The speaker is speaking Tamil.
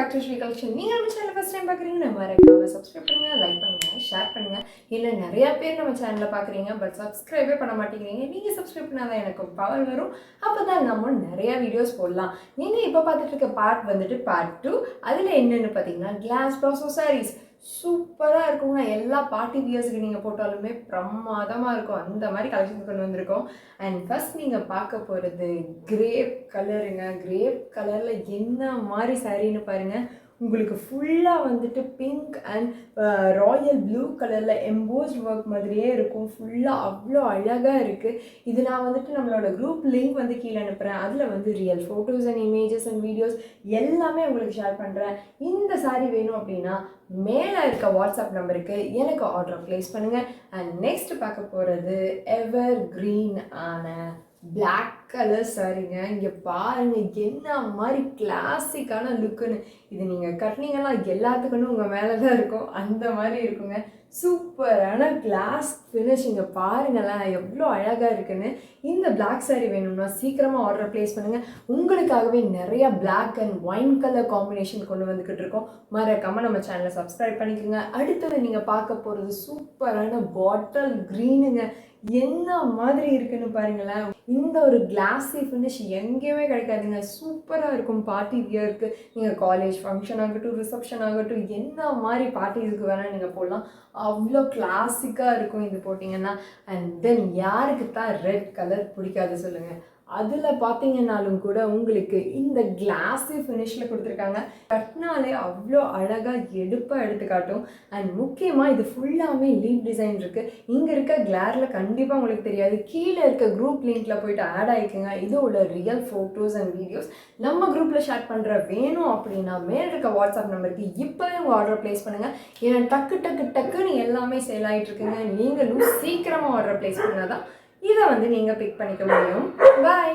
Back to Sri collection. நீங்கள் நம்ம சேனல் ஃபஸ்ட் டைம் பார்க்குறீங்கன்னா மறக்காம சப்ஸ்கிரைப் பண்ணுங்கள், லைக் பண்ணுங்கள், ஷேர் பண்ணுங்கள். இல்லை நிறையா பேர் நம்ம சேனலில் பார்க்குறீங்க பட் சப்ஸ்கிரைபே பண்ண மாட்டேங்கிறீங்க. நீங்கள் சப்ஸ்கிரைப் பண்ணால் தான் எனக்கு பவர் வரும். அப்போ தான் நம்ம நிறையா வீடியோஸ் போடலாம். நீங்கள் இப்போ பார்த்துட்டு இருக்க பார்ட் வந்துட்டு பார்ட் 2. அதில் என்னென்னு பார்த்தீங்கன்னா கிளாஸ் ப்ராசோ சாரீஸ் சூப்பராக இருக்குங்க. எல்லா பார்ட்டி வியர்ஸுக்கு நீங்கள் போட்டாலுமே பிரமாதமாக இருக்கும். அந்த மாதிரி கலெக்ஷன் கொண்டு வந்திருக்கோம். அண்ட் ஃபர்ஸ்ட் நீங்கள் பார்க்க போகிறது கிரேப் கலருங்க. கிரேப் கலரில் என்ன மாதிரி சாரீன்னு பாருங்கள். உங்களுக்கு ஃபுல்லாக வந்துட்டு பிங்க் அண்ட் ராயல் ப்ளூ கலரில் எம்போஸ்ட் ஒர்க் மாதிரியே இருக்கும். ஃபுல்லாக அவ்வளோ அழகாக இருக்குது. இது நான் வந்துட்டு நம்மளோட குரூப் லிங்க் வந்து கீழே அனுப்புகிறேன். அதில் வந்து real photos and images and videos எல்லாமே உங்களுக்கு ஷேர் பண்ணுறேன். இந்த சாரீ வேணும் அப்படின்னா மேலே இருக்க வாட்ஸ்அப் நம்பருக்கு எனக்கு ஆர்டர் ப்ளேஸ் பண்ணுங்கள். அண்ட் நெக்ஸ்ட் பார்க்க போகிறது எவர் க்ரீன் ஆன பிளாக் கலர் சாரீங்க. இங்கே பாருங்கள் என்ன மாதிரி கிளாசிக்கான லுக்குன்னு. இது நீங்கள் கட்டினீங்கன்னா எல்லாத்துக்குன்னு உங்கள் மேலே தான் இருக்கும். அந்த மாதிரி இருக்குங்க. சூப்பரான கிளாஸ் ஃபினிஷ். இங்கே பாருங்களேன் எவ்வளோ அழகாக இருக்குன்னு. இந்த பிளாக் சாரீ வேணும்னா சீக்கிரமாக ஆர்டர் ப்ளேஸ் பண்ணுங்கள். உங்களுக்காகவே நிறையா black and wine colour combination கொண்டு வந்துக்கிட்டு இருக்கோம். மறக்காமல் நம்ம சேனலை சப்ஸ்கிரைப் பண்ணிக்கோங்க. அடுத்தது நீங்கள் பார்க்க போகிறது சூப்பரான பாட்டில் க்ரீனுங்க. என்ன மாதிரி இருக்குன்னு பாருங்களேன். இந்த ஒரு கிளாஸி ஃபினிஷ் எங்கேயுமே கிடைக்காதுங்க. சூப்பராக இருக்கும் பார்ட்டி வியருக்கு. நீங்கள் காலேஜ் ஃபங்க்ஷன் ஆகட்டும், ரிசப்ஷன் ஆகட்டும், என்ன மாதிரி பார்ட்டிஸுக்கு வேணால் நீங்கள் போடலாம். அவ்வளோ கிளாசிக்காக இருக்கும் இது போட்டிங்கன்னா. அண்ட் தென் யாருக்கு தான் ரெட் கலர் பிடிக்காது சொல்லுங்கள். அதில் பார்த்தீங்கன்னாலும் கூட உங்களுக்கு இந்த கிளாஸி ஃபினிஷில் கொடுத்துருக்காங்க. கட்டினாலே அவ்வளோ அழகாக எடுப்பாக எடுத்துக்காட்டும். அண்ட் முக்கியமாக இது ஃபுல்லாமே லீப் டிசைன் இருக்குது. இங்கே இருக்க கிளாரில் கண்டிப்பாக உங்களுக்கு தெரியாது. கீழே இருக்க குரூப் லிங்க்கில் போய்ட்டு ஆட் ஆகிக்குங்க. இதோட ரியல் ஃபோட்டோஸ் அண்ட் வீடியோஸ் நம்ம குரூப்பில் ஷேர் பண்ணுற வேணும் அப்படின்னா மேல் இருக்க வாட்ஸ்அப் நம்பருக்கு இப்போவே உங்கள் ஆர்டர் ப்ளேஸ் பண்ணுங்கள். ஏன்னா டக்குன்னு எல்லாமே சேல் ஆகிட்டு இருக்குங்க. நீங்களும் சீக்கிரமாக ஆர்டர் ப்ளேஸ் பண்ணால் தான் இதை வந்து நீங்கள் பிக் பண்ணிக்க முடியும். பாய்.